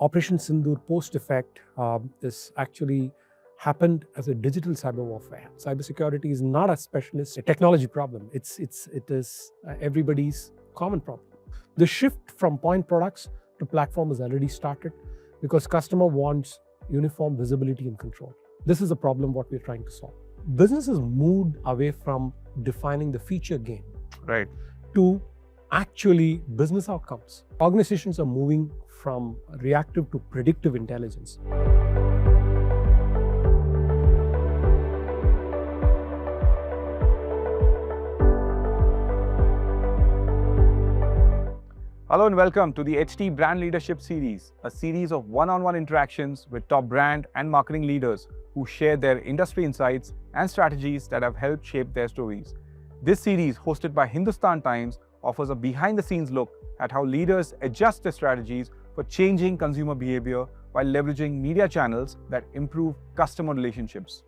Operation Sindoor post-effect is actually happened as a digital cyber warfare. Cybersecurity is not a specialist technology problem. It is everybody's common problem. The shift from point products to platform has already started because customer wants uniform visibility and control. This is a problem what we're trying to solve. Businesses moved away from defining the feature game Right. to actually business outcomes. Organizations are moving from reactive to predictive intelligence. Hello and welcome to the HT Brand Leadership Series, a series of one-on-one interactions with top brand and marketing leaders who share their industry insights and strategies that have helped shape their stories. This series, hosted by Hindustan Times, offers a behind-the-scenes look at how leaders adjust their strategies for changing consumer behavior while leveraging media channels that improve customer relationships.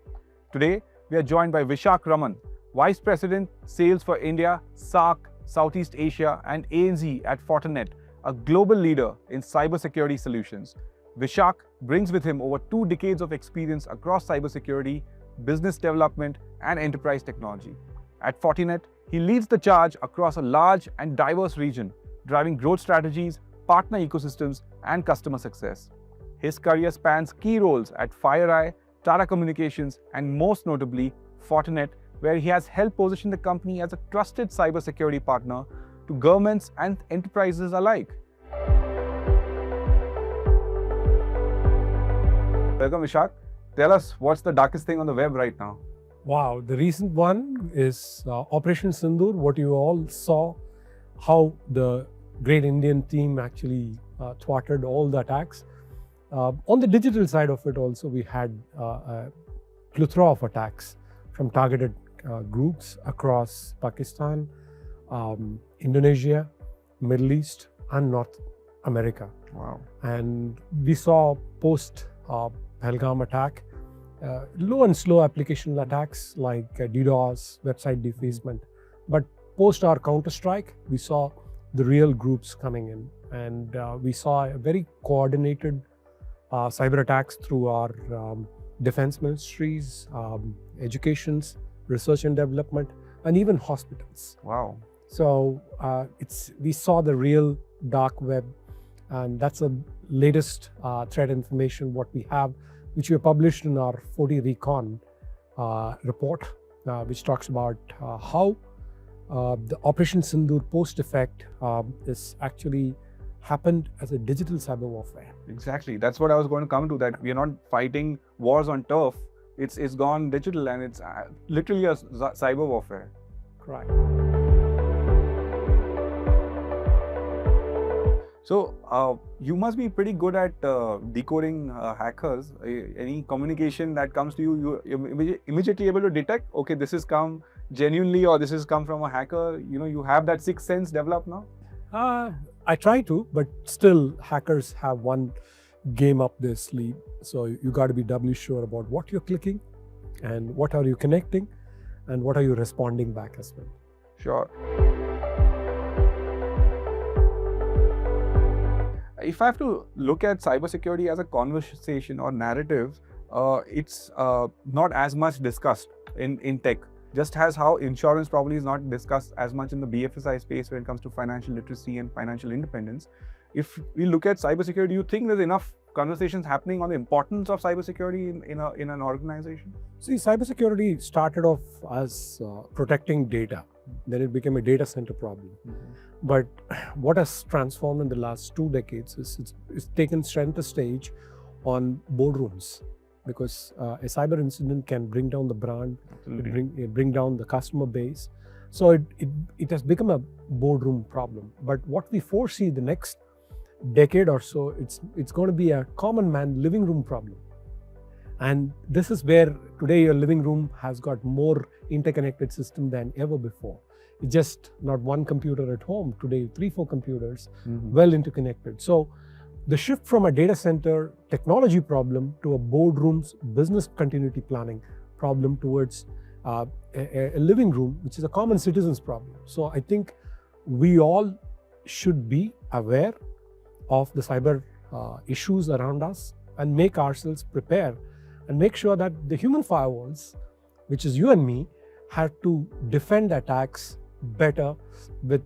Today, we are joined by Vishak Raman, Vice President, Sales for India, SAARC, Southeast Asia and ANZ at Fortinet, a global leader in cybersecurity solutions. Vishak brings with him over 2 decades of experience across cybersecurity, business development and enterprise technology. At Fortinet, he leads the charge across a large and diverse region, driving growth strategies, partner ecosystems and customer success. His career spans key roles at FireEye, Tata Communications and most notably Fortinet, where he has helped position the company as a trusted cybersecurity partner to governments and enterprises alike. Welcome, Vishak. Tell us, what's the darkest thing on the web right now? Wow, the recent one is Operation Sindoor, what you all saw, how the great Indian team actually thwarted all the attacks. On the digital side of it also, we had a plethora of attacks from targeted groups across Pakistan, Indonesia, Middle East and North America. Wow. And we saw post Pahalgam attack, low and slow application attacks like DDoS, website defacement. But post our Counter-Strike, we saw the real groups coming in, and we saw a very coordinated cyber attacks through our defense ministries, educations, research and development, and even hospitals. Wow. So we saw the real dark web, and that's the latest threat information what we have, which we published in our 40 Recon report, which talks about how the Operation Sindoor post-effect is actually happened as a digital cyber warfare. Exactly. That's what I was going to come to, that we are not fighting wars on turf. It's gone digital and it's literally a cyber warfare. Correct. So you must be pretty good at decoding hackers. Any communication that comes to you, you're immediately able to detect, okay, this has come genuinely or this has come from a hacker. You know, you have that sixth sense developed now? I try to, but still hackers have one game up their sleeve. So you got to be doubly sure about what you're clicking and what are you connecting and what are you responding back as well. Sure. If I have to look at cybersecurity as a conversation or narrative, it's not as much discussed in tech. Just as how insurance probably is not discussed as much in the BFSI space when it comes to financial literacy and financial independence. If we look at cybersecurity, do you think there's enough conversations happening on the importance of cybersecurity in an organization? See, cybersecurity started off as protecting data. Then it became a data center problem. But what has transformed in the last 2 decades is it's taken center stage on boardrooms, because a cyber incident can bring down the brand, bring down the customer base. So it has become a boardroom problem. But what we foresee the next decade or so, it's going to be a common man living room problem. And this is where today your living room has got more interconnected system than ever before. It's just not one computer at home. Today, 3-4 computers, well interconnected. So the shift from a data center technology problem to a boardroom's business continuity planning problem towards a living room, which is a common citizen's problem. So I think we all should be aware of the cyber issues around us and make ourselves prepare and make sure that the human firewalls, which is you and me, have to defend attacks better with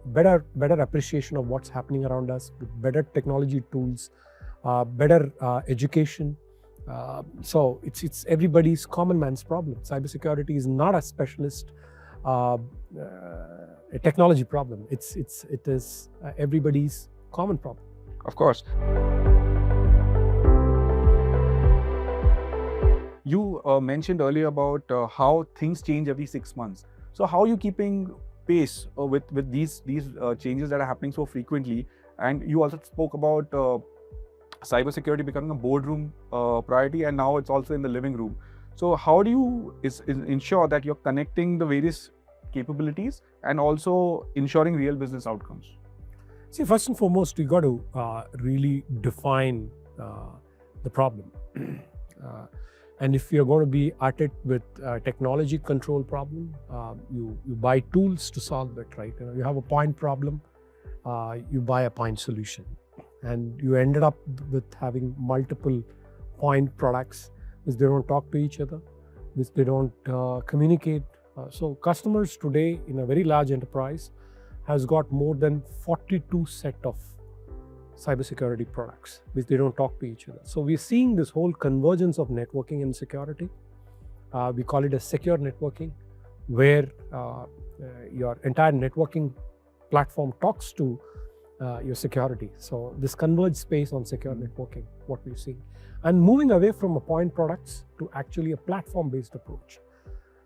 better appreciation of what's happening around us, with better technology tools, better education. So it's everybody's common man's problem. Cybersecurity is not a specialist a technology problem. It is everybody's common problem. Of course. You mentioned earlier about how things change every 6 months. So how are you keeping pace with these changes that are happening so frequently? And you also spoke about cybersecurity becoming a boardroom priority, and now it's also in the living room. So how do you ensure that you're connecting the various capabilities and also ensuring real business outcomes? See, first and foremost, you got to really define the problem. And if you're going to be at it with a technology control problem, you buy tools to solve it, right? You have a point problem, you buy a point solution. And you ended up with having multiple point products which they don't talk to each other, which they don't communicate. So customers today in a very large enterprise has got more than 42 set of cybersecurity products, which they don't talk to each other. So we're seeing this whole convergence of networking and security. We call it a secure networking, where your entire networking platform talks to your security. So this converged space on secure networking, what we're seeing. And moving away from a point products to actually a platform-based approach.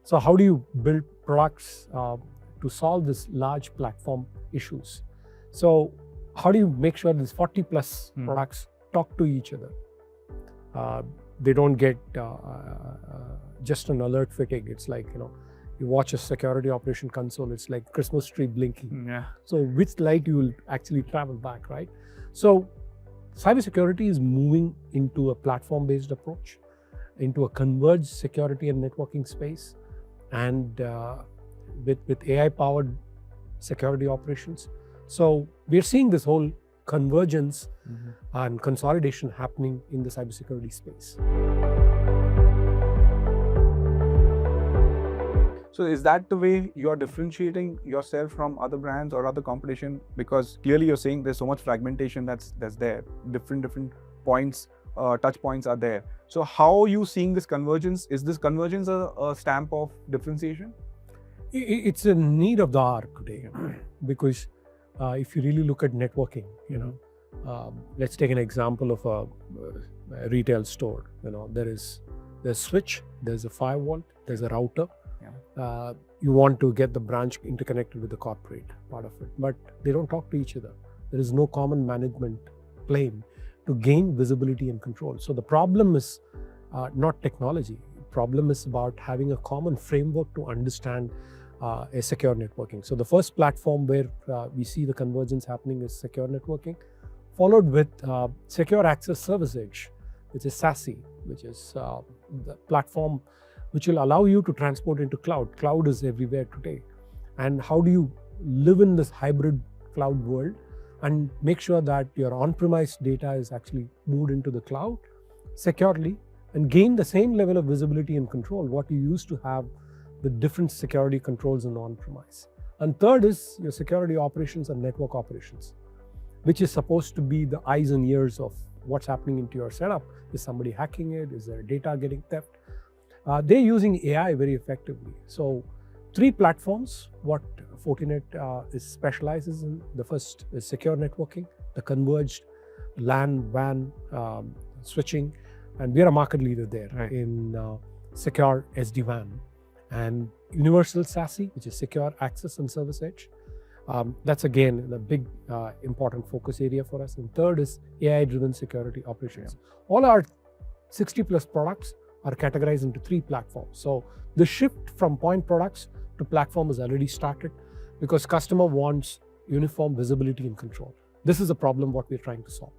So how do you build products to solve this large platform issues? So how do you make sure these 40 plus products talk to each other? They don't get just an alert fatigue. It's like, you watch a security operation console, it's like Christmas tree blinking. Yeah. So which light you will actually travel back, right? So cybersecurity is moving into a platform-based approach, into a converged security and networking space, and with AI-powered security operations. So we're seeing this whole convergence and consolidation happening in the cybersecurity space. So is that the way you're differentiating yourself from other brands or other competition? Because clearly you're saying there's so much fragmentation that's there. Different points, touch points are there. So how are you seeing this convergence? Is this convergence a stamp of differentiation? It's a need of the hour today, because if you really look at networking, let's take an example of a retail store. There's switch, there's a firewall, there's a router. You want to get the branch interconnected with the corporate part of it, but they don't talk to each other. There is no common management plane to gain visibility and control. So the problem is not technology. The problem is about having a common framework to understand a secure networking. So the first platform where we see the convergence happening is secure networking, followed with secure access service edge, which is SASE, which is the platform which will allow you to transport into cloud. Cloud is everywhere today. And how do you live in this hybrid cloud world and make sure that your on-premise data is actually moved into the cloud securely and gain the same level of visibility and control what you used to have with different security controls in on-premise. And third is your security operations and network operations, which is supposed to be the eyes and ears of what's happening into your setup. Is somebody hacking it? Is there data getting theft? They're using AI very effectively. So 3 platforms, what Fortinet specializes in. The first is secure networking, the converged LAN, WAN, switching, and we're a market leader there in secure SD-WAN. And universal SASE, which is secure access and service edge. That's again a big important focus area for us. And third is AI-driven security operations. All our 60 plus products are categorized into 3 platforms. So the shift from point products to platform has already started because customer wants uniform visibility and control. This is a problem what we're trying to solve.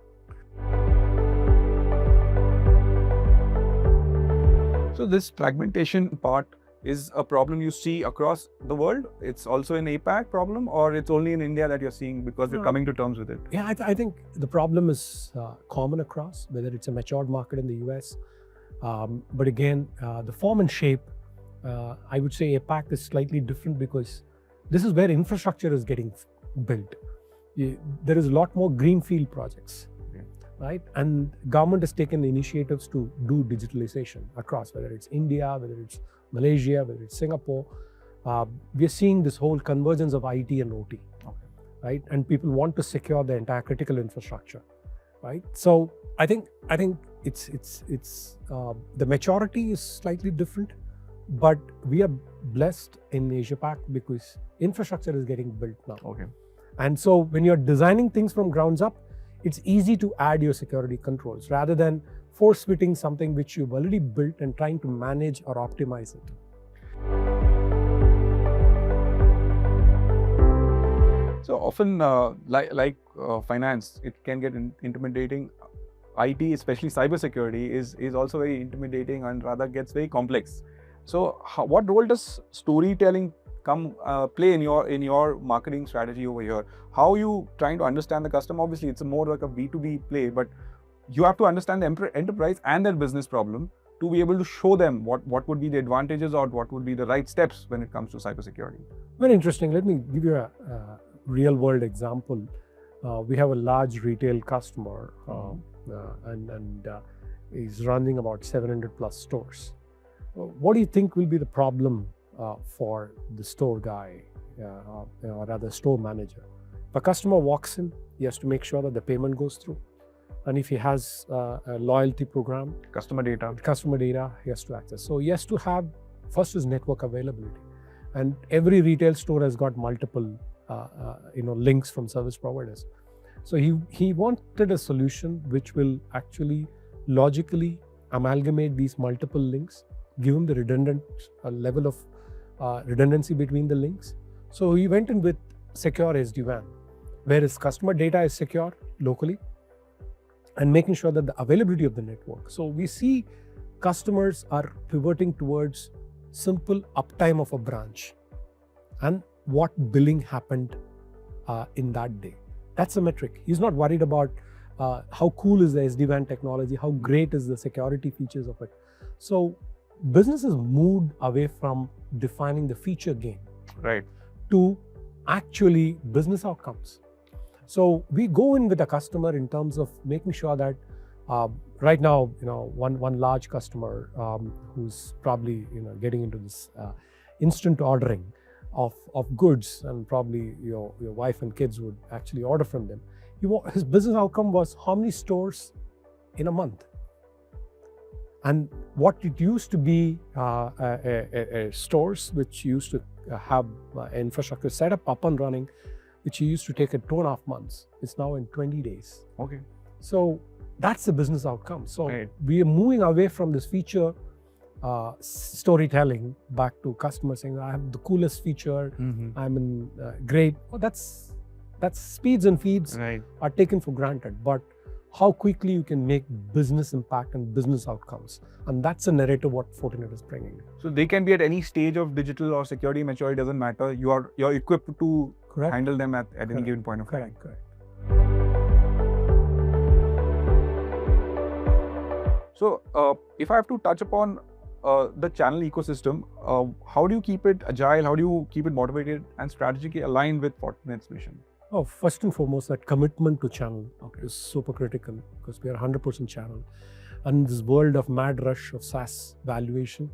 So this fragmentation part is a problem you see across the world? It's also an APAC problem, or it's only in India that you're seeing because we're coming to terms with it? Yeah, I think the problem is common across, whether it's a matured market in the US. But again, the form and shape, I would say APAC is slightly different because this is where infrastructure is getting built. There is a lot more greenfield projects, right? And government has taken initiatives to do digitalization across, whether it's India, whether it's Malaysia, whether it's Singapore. We are seeing this whole convergence of IT and OT, right? And people want to secure the entire critical infrastructure, right? So I think it's the maturity is slightly different, but we are blessed in Asia Pac because infrastructure is getting built now. Okay. And so when you're designing things from grounds up, it's easy to add your security controls rather than force fitting something which you've already built and trying to manage or optimize it. So often, like finance, it can get intimidating. IT, especially cybersecurity, is also very intimidating and rather gets very complex. So, what role does storytelling play in your marketing strategy over here? How are you trying to understand the customer? Obviously, it's more like a B2B play, but you have to understand the enterprise and their business problem to be able to show them what would be the advantages or what would be the right steps when it comes to cybersecurity. Very interesting. Let me give you a real world example. We have a large retail customer and he's running about 700 plus stores. What do you think will be the problem for the store guy or rather store manager? If a customer walks in, he has to make sure that the payment goes through. And if he has a loyalty program, customer data, he has to access. So he has to have, first is network availability. And every retail store has got multiple links from service providers. So he wanted a solution which will actually logically amalgamate these multiple links, give him the redundant level of redundancy between the links. So he went in with secure SD-WAN, where his customer data is secure locally and making sure that the availability of the network. So we see customers are pivoting towards simple uptime of a branch and what billing happened in that day. That's a metric. He's not worried about how cool is the SD-WAN technology, how great is the security features of it. So businesses moved away from defining the feature gain, right, to actually business outcomes. So we go in with a customer in terms of making sure that right now, one large customer who's probably getting into this instant ordering of goods, and probably your wife and kids would actually order from them. His business outcome was how many stores in a month. And what it used to be stores which used to have infrastructure set up and running, which used to take 2.5 months, it's now in 20 days. Okay. So that's the business outcome. So we are moving away from this feature storytelling back to customers saying, I have the coolest feature, I'm in great. Well, that's speeds and feeds are taken for granted, but how quickly you can make business impact and business outcomes. And that's a narrative what Fortinet is bringing. So they can be at any stage of digital or security maturity, doesn't matter. You're equipped to handle them at any given point of time. Correct. So if I have to touch upon the channel ecosystem, how do you keep it agile? How do you keep it motivated and strategically aligned with Fortinet's mission? Oh, first and foremost, that commitment to channel is super critical because we are 100% channel. And this world of mad rush of SaaS valuation,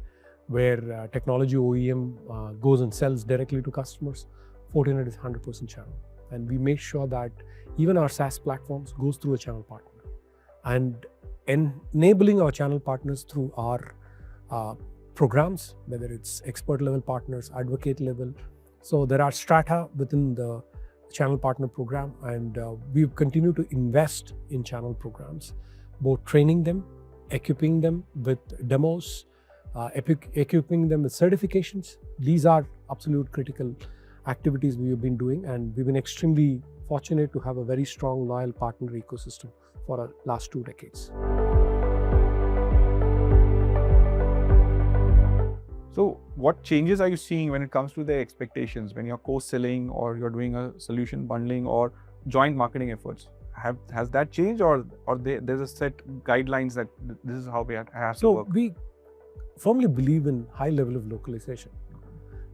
where technology OEM goes and sells directly to customers, Fortinet is 100% channel. And we make sure that even our SaaS platforms goes through a channel partner. And enabling our channel partners through our programs, whether it's expert level partners, advocate level. So there are strata within the channel partner program, and we've continued to invest in channel programs, both training them, equipping them with demos, equipping them with certifications. These are absolute critical activities we've been doing, and we've been extremely fortunate to have a very strong, loyal partner ecosystem for our last 2 decades. So what changes are you seeing when it comes to the expectations, when you're co-selling or you're doing a solution bundling or joint marketing efforts? Has that changed, or there's a set guidelines that this is how we have to So work? we firmly believe in high level of localization.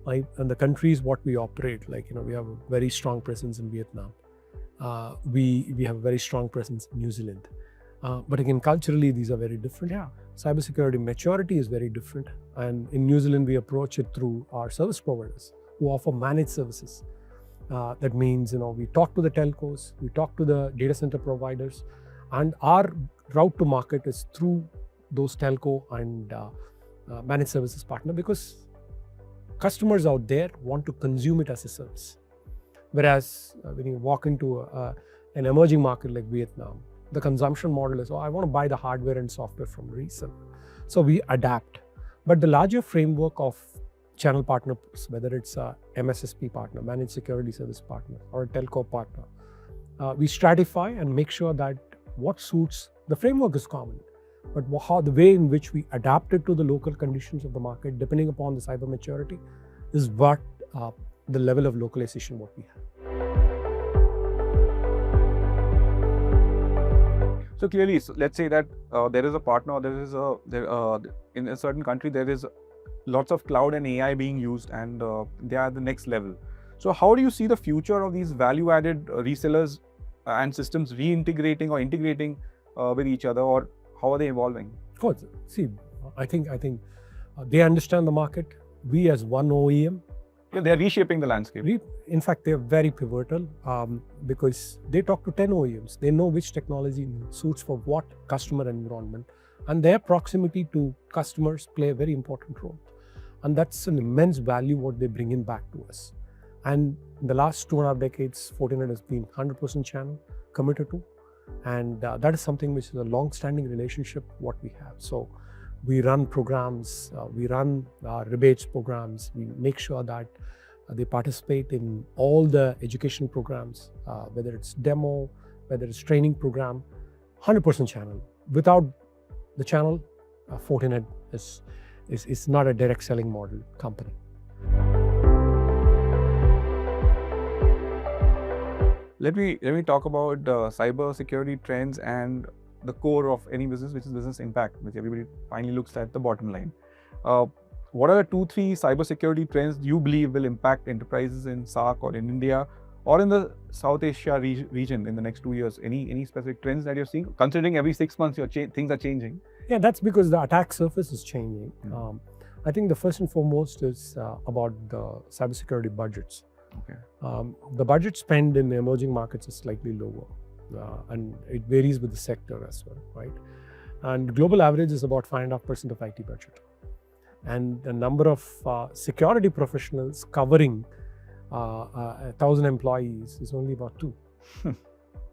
Right? And the countries what we operate, like, we have a very strong presence in Vietnam. We have a very strong presence in New Zealand. But again, culturally, these are very different. Yeah. Cybersecurity maturity is very different. And in New Zealand, we approach it through our service providers who offer managed services. That means, we talk to the telcos, we talk to the data center providers, and our route to market is through those telco and managed services partner, because customers out there want to consume it as a service. Whereas when you walk into an emerging market like Vietnam, the consumption model is, I want to buy the hardware and software from reseller. So we adapt. But the larger framework of channel partners, whether it's a MSSP partner, managed security service partner, or a telco partner, we stratify and make sure that what suits the framework is common. But how the way in which we adapt it to the local conditions of the market, depending upon the cyber maturity, is what the level of localization what we have. So clearly, let's say that there is a partner, in a certain country, there is lots of cloud and AI being used, and they are the next level. So how do you see the future of these value-added resellers and systems reintegrating or integrating with each other, or how are they evolving? Of course, see, I think they understand the market. We as one OEM, They're reshaping the landscape. In fact, they're very pivotal because they talk to 10 OEMs. They know which technology suits for what customer environment, and their proximity to customers play a very important role. And that's an immense value what they bring in back to us. And in the last 2.5 decades, Fortinet has been 100% channel committed to. And that is something which is a long-standing relationship what we have. So we run programs, we run rebates programs, we make sure that they participate in all the education programs, whether it's demo, whether it's training program, 100% channel. Without the channel, Fortinet is not a direct selling model company. Let me talk about cyber security trends and the core of any business, which is business impact, which everybody finally looks at the bottom line. What are the 2-3 cybersecurity trends you believe will impact enterprises in SAARC or in India or in the South Asia region in the next 2 years? Any specific trends that you're seeing? Considering every 6 months things are changing. Yeah, that's because the attack surface is changing. I think the first and foremost is about the cybersecurity budgets. Okay. The budget spend in the emerging markets is slightly lower, and it varies with the sector as well, right? And global average is about 5.5% of IT budget. And the number of security professionals covering 1,000 employees is only about 2.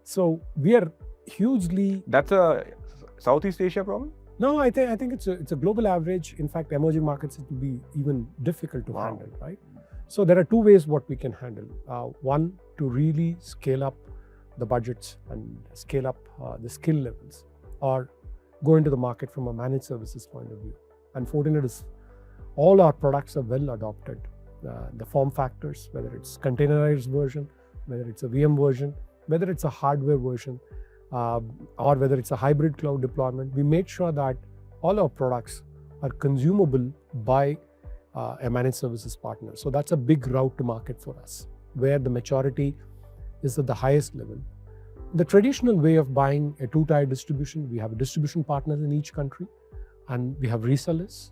So we are hugely... That's a Southeast Asia problem? No, I think it's a global average. In fact, emerging markets, it will be even difficult to handle, right? So there are 2 ways what we can handle. One, to really scale up the budgets and scale up the skill levels, or go into the market from a managed services point of view. And Fortinet is, all our products are well adopted. The form factors, whether it's containerized version, whether it's a VM version, whether it's a hardware version, or whether it's a hybrid cloud deployment, we made sure that all our products are consumable by a managed services partner. So that's a big route to market for us, where the maturity is at the highest level. The traditional way of buying a 2-tier distribution, we have distribution partners in each country, and we have resellers,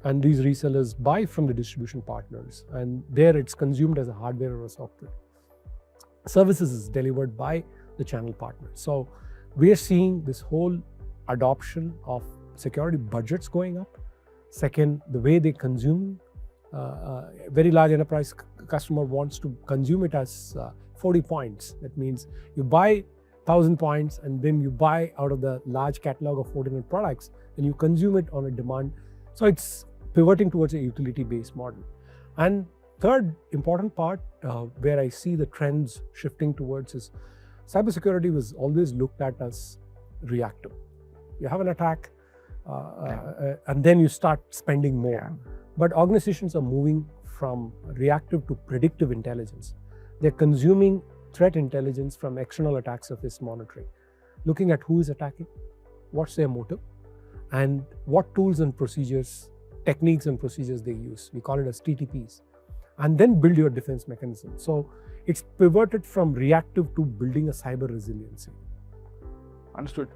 and these resellers buy from the distribution partners, and there it's consumed as a hardware or a software. Services is delivered by the channel partner. So we are seeing this whole adoption of security budgets going up. Second, the way they consume, a very large enterprise customer wants to consume it as 40 points. That means you buy 1,000 points and then you buy out of the large catalog of Fortinet products and you consume it on a demand. So it's pivoting towards a utility-based model. And third important part where I see the trends shifting towards is cybersecurity was always looked at as reactive. You have an attack and then you start spending more. But organizations are moving from reactive to predictive intelligence. They're consuming threat intelligence from external attack surface monitoring, looking at who is attacking, what's their motive, and what tools and procedures, techniques and procedures they use. We call it as TTPs. And then build your defense mechanism. So it's pivoted from reactive to building a cyber resiliency. Understood.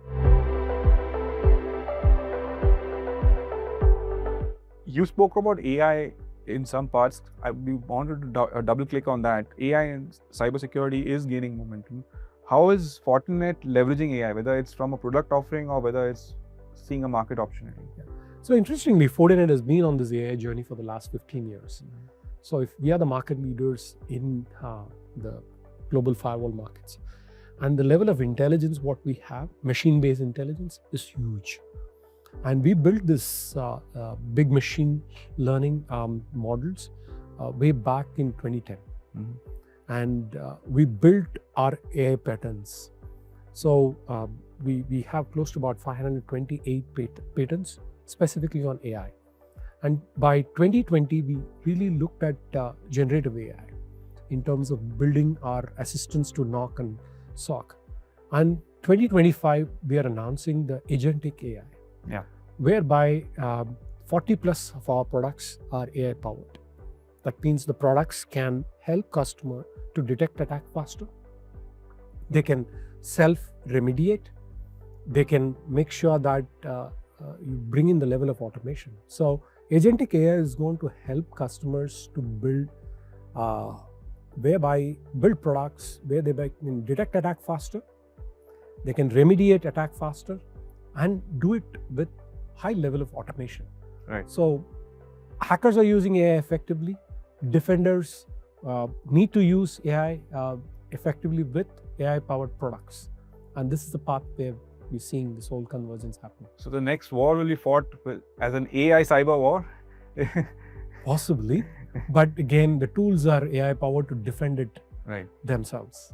You spoke about AI in some parts. We wanted to double click on that. AI and cybersecurity is gaining momentum. How is Fortinet leveraging AI, whether it's from a product offering or whether it's seeing a market opportunity? Yeah. So interestingly, Fortinet has been on this AI journey for the last 15 years. Mm-hmm. So if we are the market leaders in the global firewall markets, and the level of intelligence what we have, machine-based intelligence, is huge. And we built this big machine learning models way back in 2010. Mm-hmm. And we built our AI patterns. So we have close to about 528 patents specifically on AI. And by 2020, we really looked at generative AI in terms of building our assistants to NOC and SOC. And 2025, we are announcing the agentic AI, whereby 40 plus of our products are AI powered. That means the products can help customer to detect attack faster. They can self-remediate. They can make sure that you bring in the level of automation. So agentic AI is going to help customers to build products where they can detect attack faster, they can remediate attack faster, and do it with high level of automation. Right. So hackers are using AI effectively. Defenders need to use AI effectively with AI-powered products. And this is the path where we're seeing this whole convergence happen. So the next war will be fought as an AI cyber war? Possibly. But again, the tools are AI-powered to defend it themselves.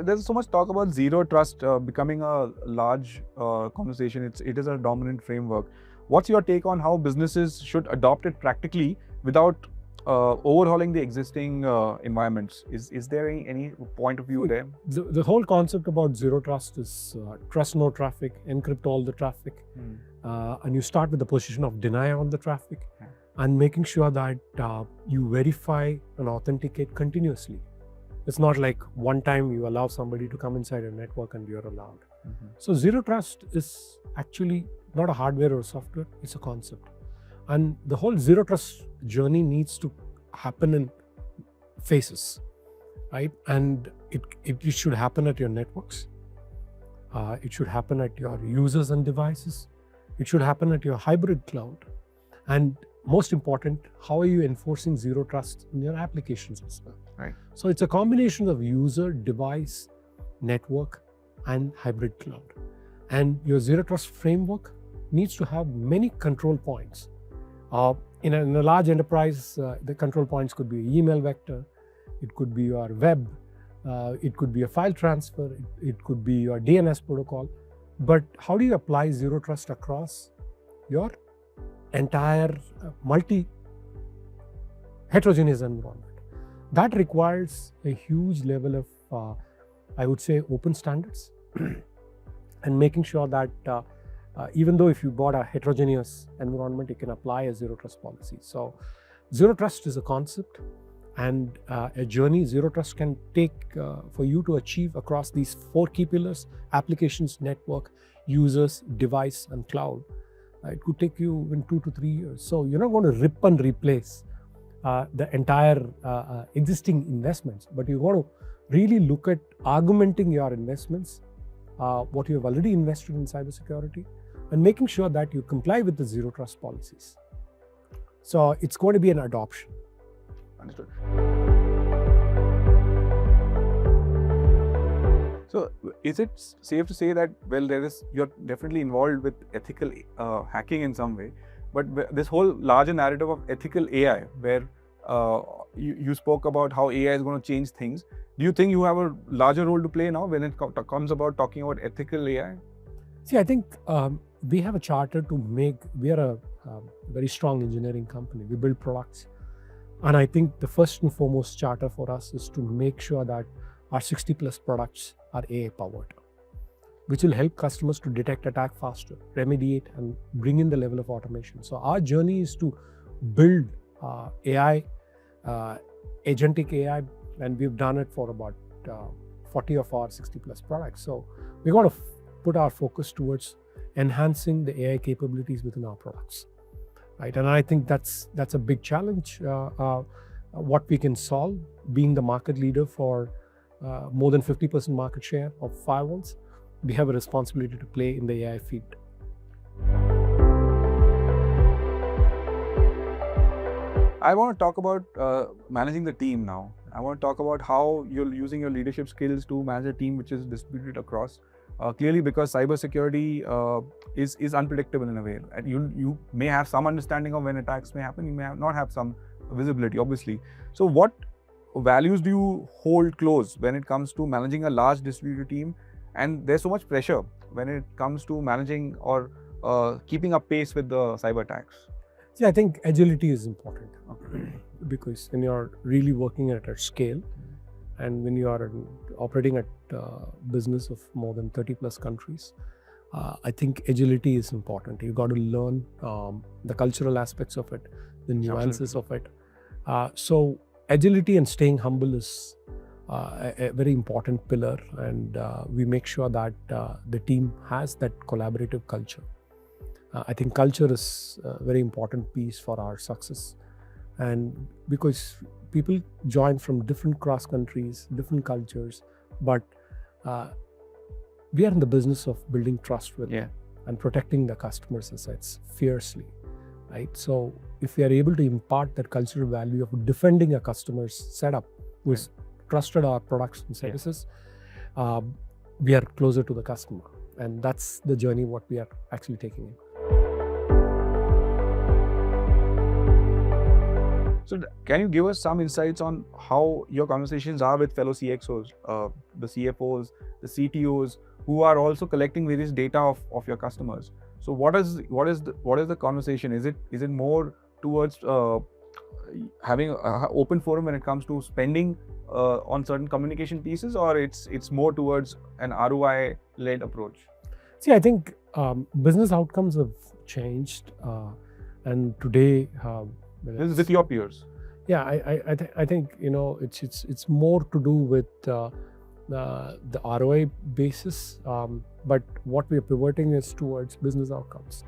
There's so much talk about zero trust becoming a large conversation. It is a dominant framework. What's your take on how businesses should adopt it practically without overhauling the existing environments? Is there any point of view there? The whole concept about zero trust is trust no traffic, encrypt all the traffic. And you start with the position of deny all the traffic and making sure that you verify and authenticate continuously. It's not like one time you allow somebody to come inside your network and you're allowed. So zero trust is actually not a hardware or software, it's a concept. And the whole zero trust journey needs to happen in phases, right? And it should happen at your networks. It should happen at your users and devices. It should happen at your hybrid cloud. And most important, how are you enforcing zero trust in your applications as well? Right. So it's a combination of user, device, network, and hybrid cloud. And your zero trust framework needs to have many control points. In a large enterprise, the control points could be email vector, it could be your web, it could be a file transfer, it could be your DNS protocol. But how do you apply zero trust across your entire heterogeneous environment? That requires a huge level of, I would say, open standards and making sure that even though if you bought a heterogeneous environment, you can apply a zero trust policy. So zero trust is a concept and a journey zero trust can take for you to achieve across these 4 key pillars: applications, network, users, device, and cloud. It could take you in 2 to 3 years. So you're not going to rip and replace the entire existing investments, but you want to really look at augmenting your investments, what you have already invested in cybersecurity, and making sure that you comply with the zero trust policies. So it's going to be an adoption. Understood. So is it safe to say that, well, you're definitely involved with ethical hacking in some way, but this whole larger narrative of ethical AI, where you spoke about how AI is going to change things. Do you think you have a larger role to play now when it comes about talking about ethical AI? See, I think we have a charter to we are a very strong engineering company. We build products. And I think the first and foremost charter for us is to make sure that our 60 plus products are AI powered, which will help customers to detect attack faster, remediate, and bring in the level of automation. So our journey is to build AI, agentic AI, and we've done it for about 40 of our 60 plus products. So we want to put our focus towards enhancing the AI capabilities within our products, right? And I think that's a big challenge. What we can solve, being the market leader for more than 50% market share of firewalls, we have a responsibility to play in the AI field. I want to talk about managing the team now. I want to talk about how you're using your leadership skills to manage a team which is distributed across. Clearly, because cybersecurity is unpredictable in a way. And you may have some understanding of when attacks may happen. You may not have some visibility, obviously. So what values do you hold close when it comes to managing a large distributed team? And there's so much pressure when it comes to managing or keeping up pace with the cyber attacks. See, I think agility is important because when you're really working at a scale and when you are operating at business of more than 30 plus countries, I think agility is important. You've got to learn the cultural aspects of it, the nuances of it. So agility and staying humble is a very important pillar, and we make sure that the team has that collaborative culture. I think culture is a very important piece for our success, and because people join from different cross countries, different cultures, but we are in the business of building trust with them and protecting the customers' assets fiercely, right? So if we are able to impart that cultural value of defending a customer's setup who has trusted our products and services, we are closer to the customer, and that's the journey what we are actually taking in. So can you give us some insights on how your conversations are with fellow CXOs, the CFOs, the CTOs, who are also collecting various data of your customers? So what is the conversation? Is it more towards having an open forum when it comes to spending on certain communication pieces, or it's more towards an ROI-led approach? See, I think business outcomes have changed, and today. This is with your peers. Yeah, I think it's more to do with the ROI basis, but what we are pivoting is towards business outcomes.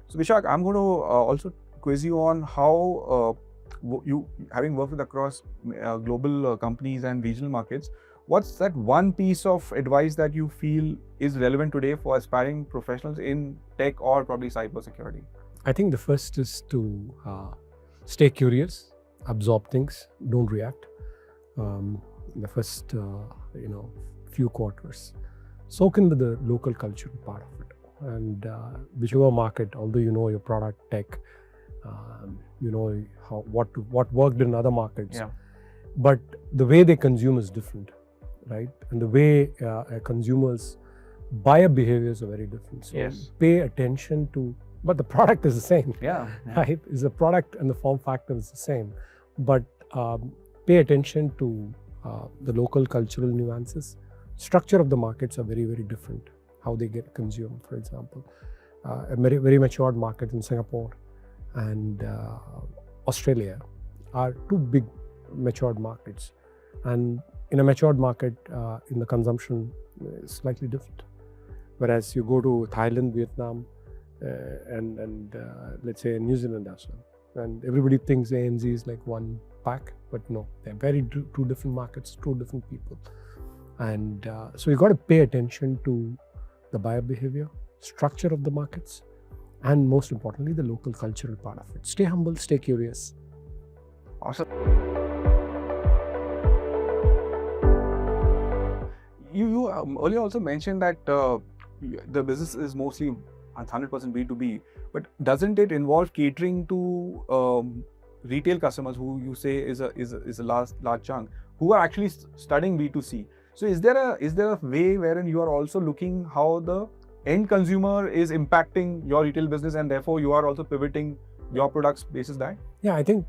So Vishak, I'm going to also quiz you on how you, having worked with across global companies and regional markets, what's that one piece of advice that you feel is relevant today for aspiring professionals in tech or probably cybersecurity? I think the first is to stay curious, absorb things, don't react. The first, few quarters, soak into the local culture part of it, and whichever market, although you know your product tech, you know what worked in other markets, but the way they consume is different. Right, and the way consumers' buyer behaviors are very different. So pay attention to, but the product is the same. Right, is the product and the form factor is the same, but pay attention to the local cultural nuances. Structure of the markets are very, very different. How they get consumed, for example, a very, very matured market in Singapore and Australia are two big matured markets, and in a matured market, in the consumption is slightly different. Whereas you go to Thailand, Vietnam, and let's say New Zealand as well, and everybody thinks ANZ is like one pack, but no, they're two different markets, two different people. And so you got to pay attention to the buyer behavior, structure of the markets, and most importantly, the local cultural part of it. Stay humble, stay curious. Awesome. You earlier also mentioned that the business is mostly 100% B2B, but doesn't it involve catering to retail customers who you say is a large chunk, who are actually studying B2C? So is there a way wherein you are also looking how the end consumer is impacting your retail business, and therefore you are also pivoting your products basis that? Yeah, I think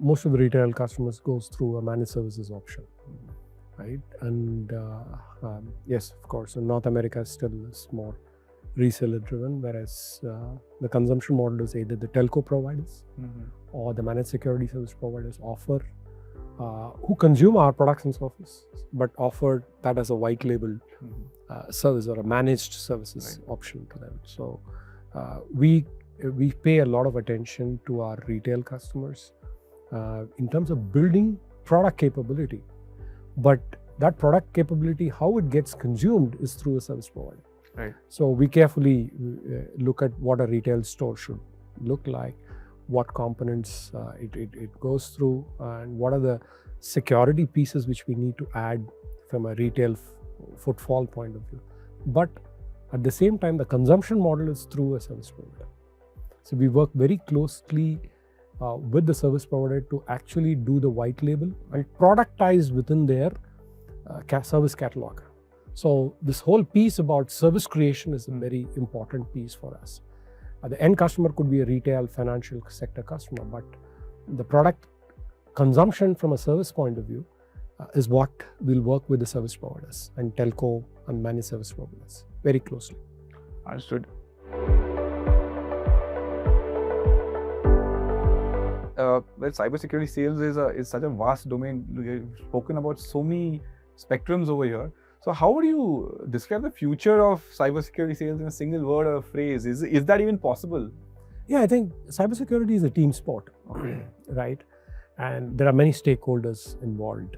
most of the retail customers goes through a managed services option, right? And yes, of course, in North America still is more reseller driven, whereas the consumption model is either the telco providers or the managed security service providers offer who consume our products and services, but offer that as a white label service or a managed services option to them. So we pay a lot of attention to our retail customers in terms of building product capability, but that product capability, how it gets consumed is through a service provider. Right. So we carefully look at what a retail store should look like, what components it goes through, and what are the security pieces which we need to add from a retail footfall point of view. But at the same time, the consumption model is through a service provider. So we work very closely with the service provider to actually do the white label and productize within their service catalog. So this whole piece about service creation is a very important piece for us. The end customer could be a retail, financial sector customer, but the product consumption from a service point of view is what we'll work with the service providers and telco and managed service providers very closely. Understood. Well, cybersecurity sales is such a vast domain. We've spoken about so many spectrums over here. So how would you describe the future of cybersecurity sales in a single word or a phrase? Is that even possible? Yeah, I think cybersecurity is a team sport, right? And there are many stakeholders involved.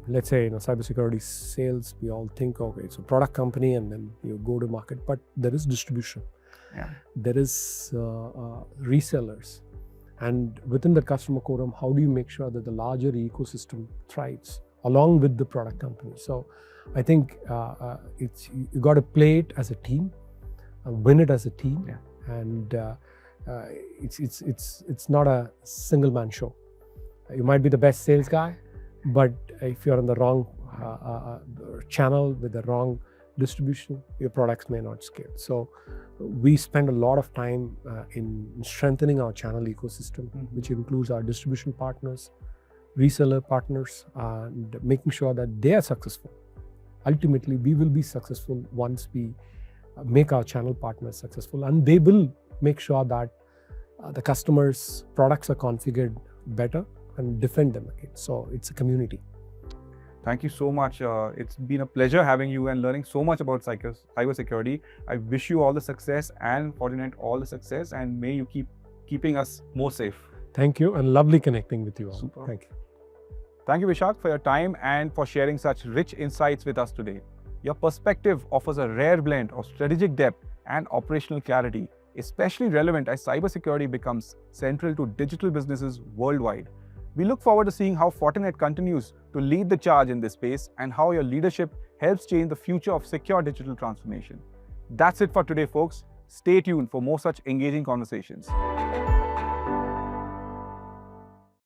Let's say, cybersecurity sales, we all think, okay, it's a product company and then you go to market, but there is distribution. Yeah. There is resellers. And within the customer quorum, how do you make sure that the larger ecosystem thrives along with the product company? So I think you got to play it as a team, win it as a team, and it's not a single man show. You might be the best sales guy, but if you're on the wrong channel with the wrong distribution, your products may not scale. So we spend a lot of time in strengthening our channel ecosystem, which includes our distribution partners, reseller partners, and making sure that they are successful. Ultimately, we will be successful once we make our channel partners successful, and they will make sure that the customers' products are configured better and defend them again. So it's a community. Thank you so much. It's been a pleasure having you and learning so much about cybersecurity. I wish you all the success and Fortinet all the success, and may you keep keeping us more safe. Thank you, and lovely connecting with you all. Super. Thank you. Thank you, Vishak, for your time and for sharing such rich insights with us today. Your perspective offers a rare blend of strategic depth and operational clarity, especially relevant as cybersecurity becomes central to digital businesses worldwide. We look forward to seeing how Fortinet continues to lead the charge in this space and how your leadership helps change the future of secure digital transformation. That's it for today, folks. Stay tuned for more such engaging conversations.